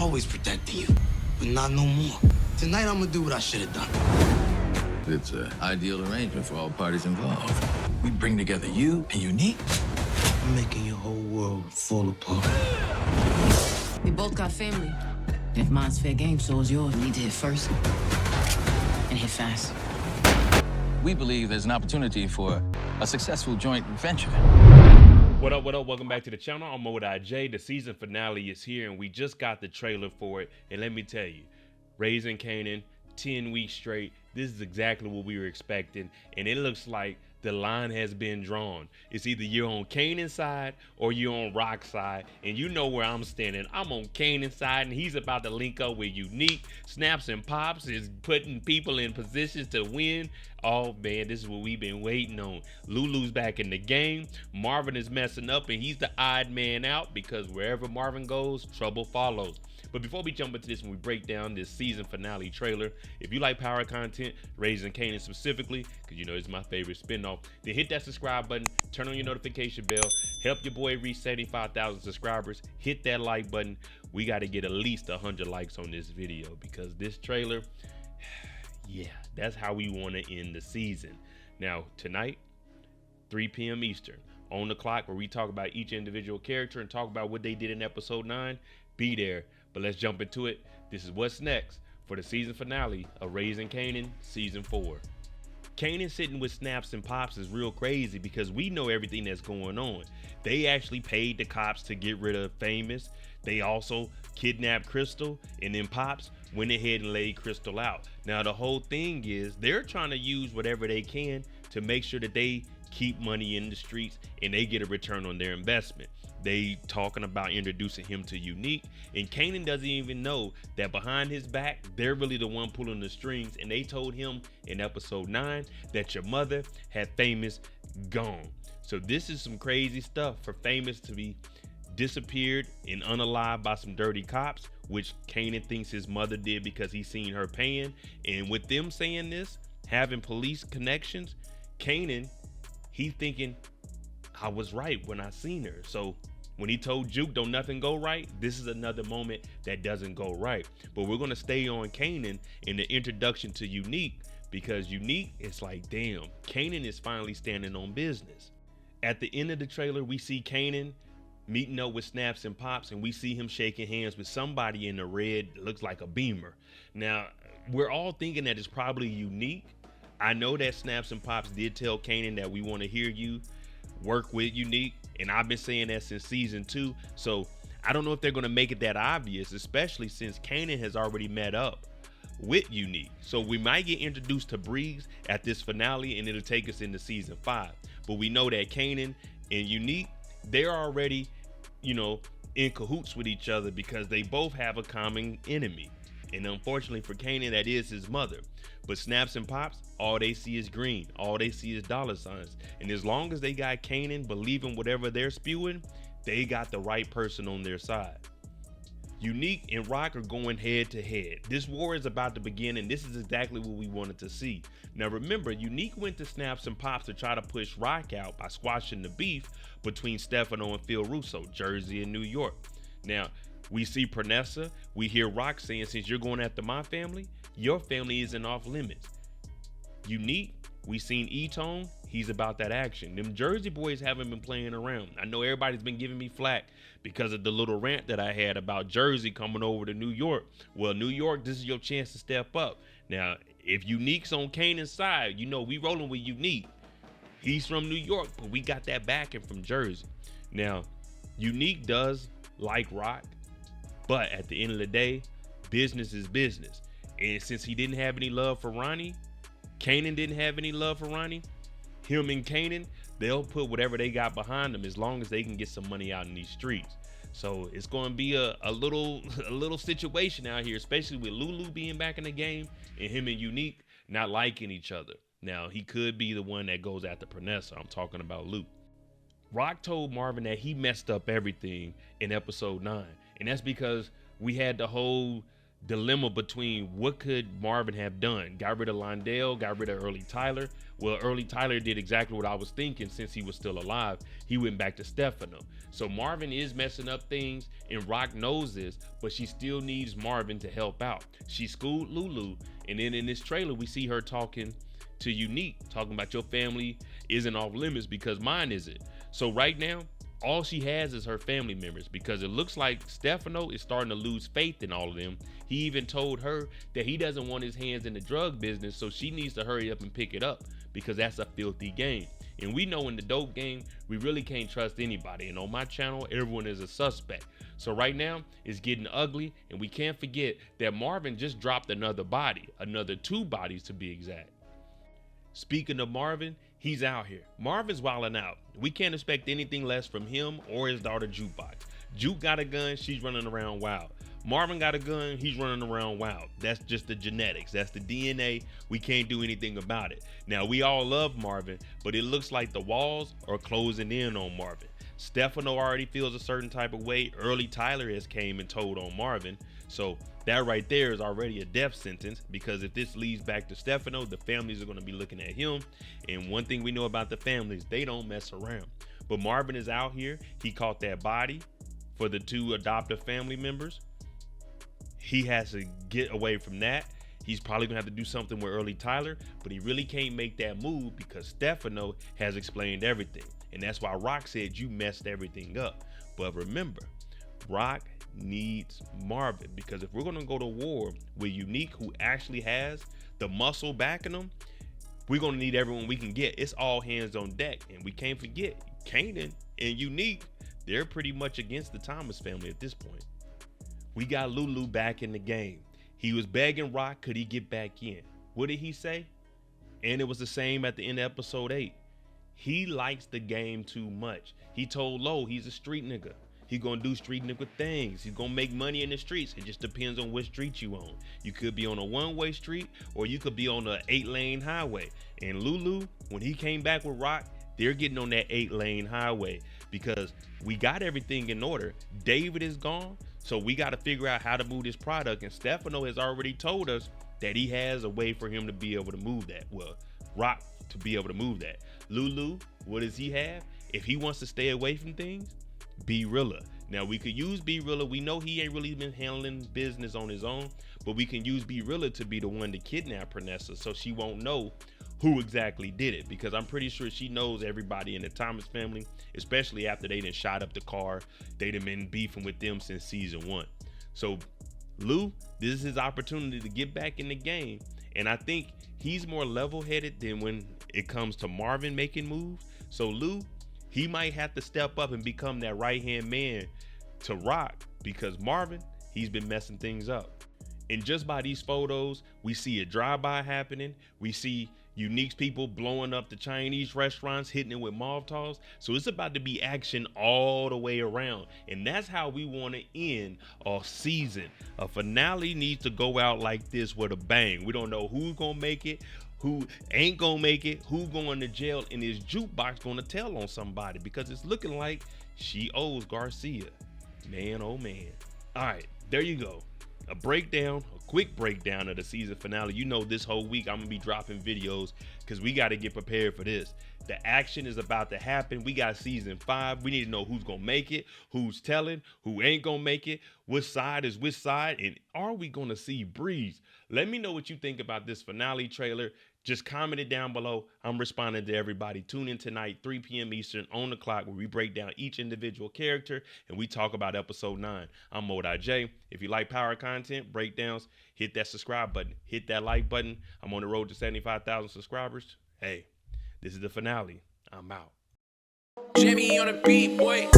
always protecting you, but not no more. Tonight, I'm gonna do what I should have done. It's an ideal arrangement for all parties involved. We bring together you and Unique. I'm making your whole world fall apart. We both got family. If mine's fair game, so is yours. We need to hit first and hit fast. We believe there's an opportunity for a successful joint venture. What up, what up? Welcome back to the channel. I'm J. The season finale is here, and we just got the trailer for it. And let me tell you, Raising Kanan, 10 weeks straight. This is exactly what we were expecting, and it looks like the line has been drawn. It's either you're on Kanan's side or you're on Rock's side, and you know where I'm standing. I'm on Kanan's side, and he's about to link up with Unique. Snaps and Pops is putting people in positions to win. Oh man, this is what we've been waiting on. Lulu's back in the game. Marvin is messing up, and he's the odd man out because wherever Marvin goes, trouble follows. But before we jump into this and we break down this season finale trailer, if you like power content, Raising Kanan specifically, because you know it's my favorite spinoff, then hit that subscribe button, turn on your notification bell, help your boy reach 75,000 subscribers, hit that like button. We got to get at least 100 likes on this video because this trailer, yeah, that's how we want to end the season. Now, tonight, 3 p.m. Eastern, on the clock, where we talk about each individual character and talk about what they did in episode 9, be there. But let's jump into it. This is what's next for the season finale of Raising Kanan season 4. Kanan sitting with Snaps and Pops is real crazy because we know everything that's going on. They actually paid the cops to get rid of Famous. They also kidnapped Crystal, and then Pops went ahead and laid Crystal out. Now the whole thing is they're trying to use whatever they can to make sure that they keep money in the streets and they get a return on their investment. They talking about introducing him to Unique, and Kanan doesn't even know that behind his back, they're really the one pulling the strings, and they told him in episode 9 that your mother had Famous gone. So this is some crazy stuff for Famous to be disappeared and unalived by some dirty cops, which Kanan thinks his mother did because he seen her paying. And with them saying this, having police connections, Kanan, he thinking, I was right when I seen her. So when he told Juke don't nothing go right, this is another moment that doesn't go right. But we're gonna stay on Kanan in the introduction to Unique, because Unique is like, damn, Kanan is finally standing on business. At the end of the trailer, we see Kanan meeting up with Snaps and Pops, and we see him shaking hands with somebody in the red, looks like a Beamer. Now, we're all thinking that it's probably Unique. I know that Snaps and Pops did tell Kanan that we want to hear you work with Unique, and I've been saying that since season 2. So I don't know if they're going to make it that obvious, especially since Kanan has already met up with Unique. So we might get introduced to Breeze at this finale, and it'll take us into season 5. But we know that Kanan and Unique, they're already, you know, in cahoots with each other because they both have a common enemy. And unfortunately for Kanan, that is his mother. But Snaps and Pops, all they see is green. All they see is dollar signs. And as long as they got Kanan believing whatever they're spewing, they got the right person on their side. Unique and Rock are going head to head. This war is about to begin, and this is exactly what we wanted to see. Now remember, Unique went to Snaps and Pops to try to push Rock out by squashing the beef between Stefano and Phil Russo, Jersey and New York. Now, we see Pernessa, we hear Rock saying, since you're going after my family, your family isn't off limits. Unique, we seen E-Tone, he's about that action. Them Jersey boys haven't been playing around. I know everybody's been giving me flack because of the little rant that I had about Jersey coming over to New York. Well, New York, this is your chance to step up. Now, if Unique's on Kanan's side, you know we rolling with Unique. He's from New York, but we got that backing from Jersey. Now, Unique does like Rock, but at the end of the day, business is business. And since he didn't have any love for Ronnie, Kanan didn't have any love for Ronnie, him and Kanan, they'll put whatever they got behind them as long as they can get some money out in these streets. So it's going to be a little situation out here, especially with Lulu being back in the game and him and Unique not liking each other. Now, he could be the one that goes after Pernessa. I'm talking about Luke. Rock told Marvin that he messed up everything in episode 9. And that's because we had the whole dilemma between what could Marvin have done. Got rid of Londell, got rid of Early Tyler. Well, Early Tyler did exactly what I was thinking. Since he was still alive, he went back to Stefano. So Marvin is messing up things, and Rock knows this, but she still needs Marvin to help out. She schooled Lulu, and then in this trailer we see her talking to Unique, talking about your family isn't off limits because mine isn't. So right now, all she has is her family members, because it looks like Stefano is starting to lose faith in all of them. He even told her that he doesn't want his hands in the drug business, so she needs to hurry up and pick it up, because that's a filthy game. And we know in the dope game, we really can't trust anybody. And on my channel, everyone is a suspect. So right now, it's getting ugly, and we can't forget that Marvin just dropped another body, another 2 bodies to be exact. Speaking of Marvin, he's out here. Marvin's wilding out. We can't expect anything less from him or his daughter Jukebox. Juke got a gun, she's running around wild. Marvin got a gun, he's running around wild. That's just the genetics, that's the DNA. We can't do anything about it. Now, we all love Marvin, but it looks like the walls are closing in on Marvin. Stefano already feels a certain type of way. Early Tyler has came and told on Marvin. So that right there is already a death sentence, because if this leads back to Stefano, the families are going to be looking at him. And one thing we know about the families, they don't mess around. But Marvin is out here. He caught that body for the 2 adoptive family members. He has to get away from that. He's probably gonna have to do something with Early Tyler, but he really can't make that move because Stefano has explained everything. And that's why Rock said you messed everything up. But remember, Rock needs Marvin, because if we're gonna go to war with Unique, who actually has the muscle backing him, we're gonna need everyone we can get. It's all hands on deck. And we can't forget, Kanan and Unique, they're pretty much against the Thomas family at this point. We got Lulu back in the game. He was begging Rock, could he get back in? What did he say? And it was the same at the end of episode 8. He likes the game too much. He told Lo he's a street nigga. He gonna do street nigga things. He's gonna make money in the streets. It just depends on which street you on. You could be on a 1-way street, or you could be on a 8-lane highway. And Lulu, when he came back with Rock, they're getting on that 8-lane highway, because we got everything in order. David is gone, so we got to figure out how to move this product. And Stefano has already told us that he has a way for him to be able to move that. Well, Rock to be able to move that. Lulu, what does he have? If he wants to stay away from things, B-Rilla. Now, we could use B-Rilla. We know he ain't really been handling business on his own, but we can use B-Rilla to be the one to kidnap Pernessa, so she won't know who exactly did it, because I'm pretty sure she knows everybody in the Thomas family, especially after they done shot up the car. They done been beefing with them since season 1. So Lou, this is his opportunity to get back in the game, and I think he's more level-headed than when it comes to Marvin making moves. So Lou, he might have to step up and become that right-hand man to Rock, because Marvin, he's been messing things up. And just by these photos, we see a drive-by happening. We see Unique's people blowing up the Chinese restaurants, hitting it with Molotovs. So it's about to be action all the way around. And that's how we want to end a season. A finale needs to go out like this with a bang. We don't know who's going to make it, who ain't going to make it, who's going to jail, and is Jukebox going to tell on somebody? Because it's looking like she owes Garcia. Man, oh man. All right, there you go. A breakdown, a quick breakdown of the season finale. You know, this whole week I'm gonna be dropping videos because we got to get prepared for this. The action is about to happen. We got season 5. We need to know who's gonna make it, who's telling, who ain't gonna make it, which side is which side, and are we gonna see Breeze? Let me know what you think about this finale trailer. Just comment it down below. I'm responding to everybody. Tune in tonight, 3 p.m. Eastern on the clock, where we break down each individual character and we talk about episode 9. I'm volatile. If you like power content, breakdowns, hit that subscribe button, hit that like button. I'm on the road to 75,000 subscribers. Hey, this is the finale. I'm out. Jimmy on the beat, boy.